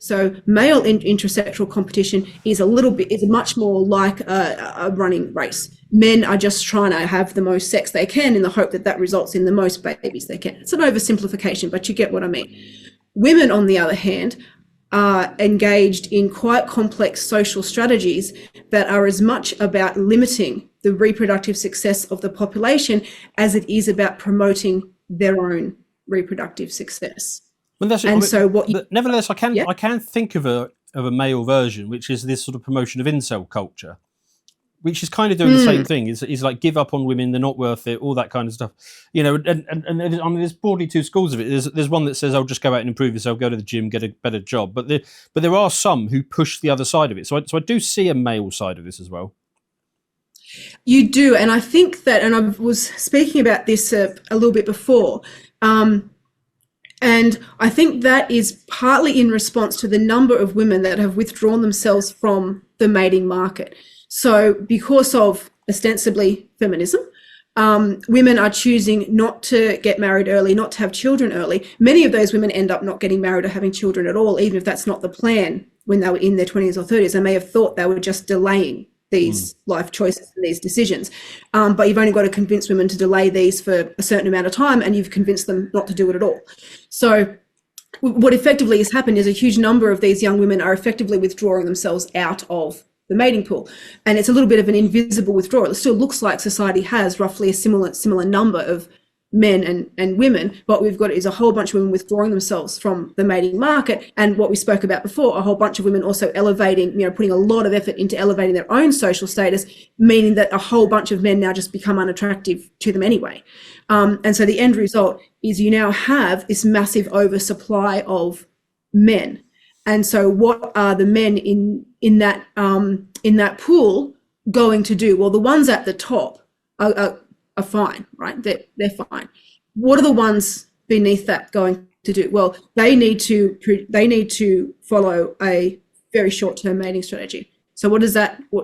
So male intersexual competition is much more like a running race. Men are just trying to have the most sex they can in the hope that that results in the most babies they can. It's an oversimplification, but you get what I mean. Women, on the other hand, are engaged in quite complex social strategies that are as much about limiting the reproductive success of the population as it is about promoting their own reproductive success. Well, that's it. And nevertheless, I can think of a male version, which is this sort of promotion of incel culture, which is kind of doing the same thing. Is like give up on women, they're not worth it, all that kind of stuff. You know, and I mean, there's broadly two schools of it. There's one that says, "I'll just go out and improve yourself, go to the gym, get a better job." But there are some who push the other side of it. So I do see a male side of this as well. You do, and I think that, and I was speaking about this a little bit before. And I think that is partly in response to the number of women that have withdrawn themselves from the mating market. So because of ostensibly feminism, women are choosing not to get married early, not to have children early. Many of those women end up not getting married or having children at all, even if that's not the plan when they were in their 20s or 30s. They may have thought they were just delaying these life choices and these decisions. But you've only got to convince women to delay these for a certain amount of time, and you've convinced them not to do it at all. So what effectively has happened is a huge number of these young women are effectively withdrawing themselves out of the mating pool. And it's a little bit of an invisible withdrawal. It still looks like society has roughly a similar number of men and women, but we've got is a whole bunch of women withdrawing themselves from the mating market. And what we spoke about before, a whole bunch of women also elevating, putting a lot of effort into elevating their own social status, meaning that a whole bunch of men now just become unattractive to them anyway. And so the end result is you now have this massive oversupply of men. And so what are the men in that pool going to do? Well, the ones at the top are fine, right? They're fine. What are the ones beneath that going to do? Well, they need to follow a very short-term mating strategy. So what's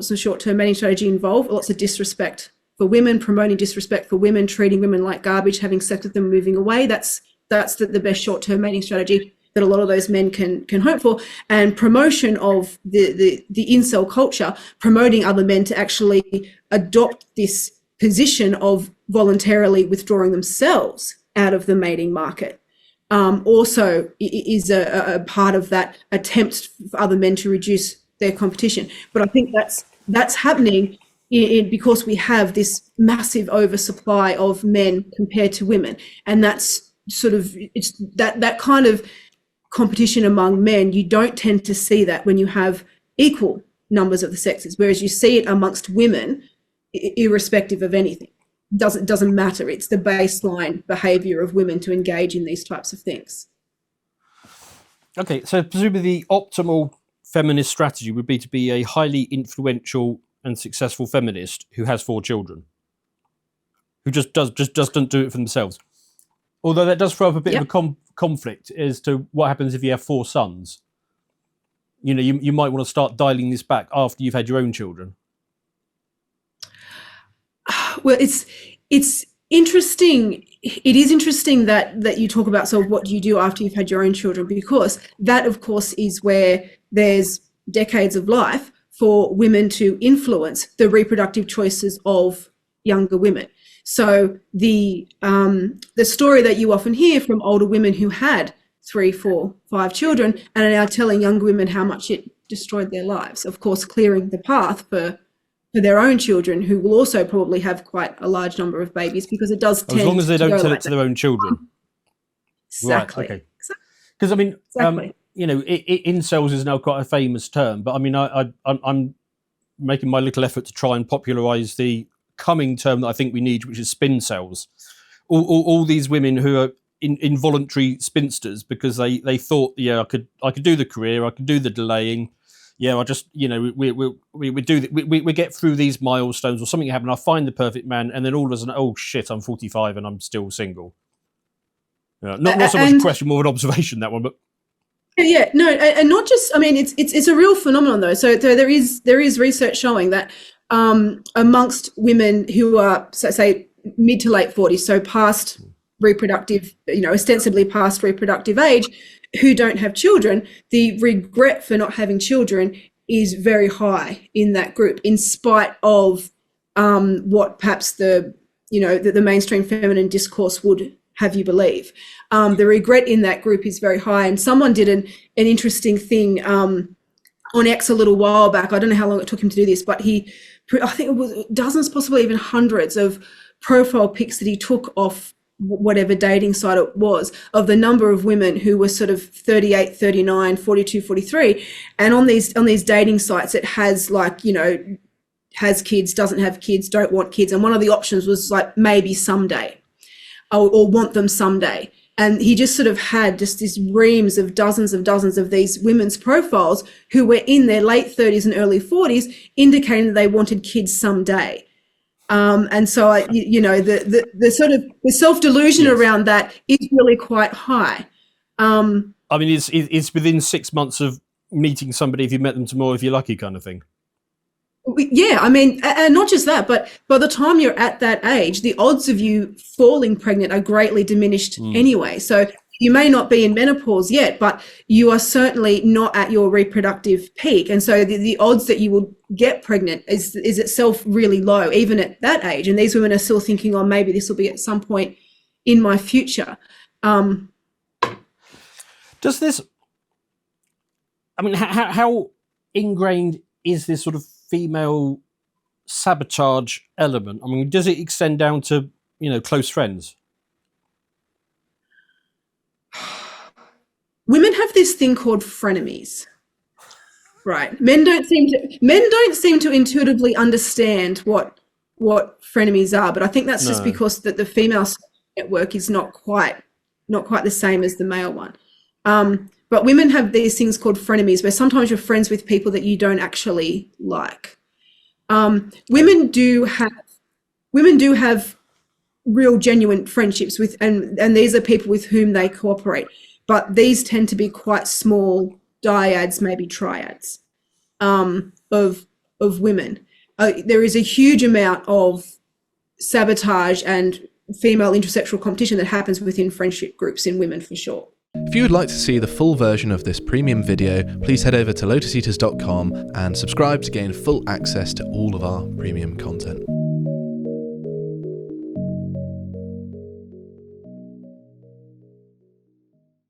the short-term mating strategy involve? Well, it's a disrespect for women, promoting disrespect for women, treating women like garbage, having sex with them, moving away. That's the best short-term mating strategy that a lot of those men can hope for. And promotion of the incel culture, promoting other men to actually adopt this position of voluntarily withdrawing themselves out of the mating market, also is a part of that attempt for other men to reduce their competition. But I think that's happening because we have this massive oversupply of men compared to women, and that's sort of it's that kind of competition among men. You don't tend to see that when you have equal numbers of the sexes, whereas you see it amongst women irrespective of anything. Doesn't matter. It's the baseline behavior of women to engage in these types of things. Okay, so presumably the optimal feminist strategy would be to be a highly influential and successful feminist who has 4 children, who just doesn't do it for themselves. Although that does throw up a bit of a conflict as to what happens if you have 4 sons. You might want to start dialing this back after you've had your own children. Well, it's interesting. It is interesting that you talk about, so what do you do after you've had your own children? Because that, of course, is where there's decades of life for women to influence the reproductive choices of younger women. So the story that you often hear from older women who had 3, 4, 5 children and are now telling younger women how much it destroyed their lives, of course, clearing the path for their own children, who will also probably have quite a large number of babies, because it does tend as long as they to don't tell like it to their own children. Exactly. Right, okay. Because I mean, exactly. Incels is now quite a famous term, but I mean, I'm making my little effort to try and popularise the coming term that I think we need, which is spin cells. All these women who are involuntary spinsters because they thought, I could do the career, I could do the delaying. Yeah, I just, we get through these milestones, or something happened, I find the perfect man, and then all of a sudden, oh shit, I'm 45 and I'm still single. Not so much a question, more of an observation, that one, but. Yeah, no, and not just, I mean, it's a real phenomenon though. So there is research showing that amongst women who are, say, mid to late 40s, so past reproductive, ostensibly past reproductive age, who don't have children, the regret for not having children is very high in that group, in spite of what perhaps the mainstream feminine discourse would have you believe. The regret in that group is very high. And someone did an interesting thing on X a little while back. I don't know how long it took him to do this, but I think it was dozens, possibly even hundreds of profile pics that he took off whatever dating site it was, of the number of women who were sort of 38, 39, 42, 43. And on these dating sites, it has has kids, doesn't have kids, don't want kids. And one of the options was like maybe someday, or want them someday. And he just sort of had just these reams of dozens of these women's profiles who were in their late 30s and early 40s, indicating that they wanted kids someday. And so, the sort of the self-delusion around that is really quite high. I mean, it's within 6 months of meeting somebody, if you met them tomorrow, if you're lucky, kind of thing. Yeah, I mean, and not just that, but by the time you're at that age, the odds of you falling pregnant are greatly diminished anyway. So you may not be in menopause yet, but you are certainly not at your reproductive peak. And so the odds that you will get pregnant is itself really low, even at that age. And these women are still thinking, oh, maybe this will be at some point in my future. Does this, I mean, how ingrained is this sort of female sabotage element? I mean, does it extend down to, close friends? Women have this thing called frenemies, right? Men don't seem to intuitively understand what frenemies are, but I think that's just because that the female network is not quite the same as the male one. But women have these things called frenemies, where sometimes you're friends with people that you don't actually like. Women do have real genuine friendships with, and these are people with whom they cooperate. But these tend to be quite small dyads, maybe triads, of women. There is a huge amount of sabotage and female intersexual competition that happens within friendship groups in women, for sure. If you would like to see the full version of this premium video, please head over to lotuseaters.com and subscribe to gain full access to all of our premium content.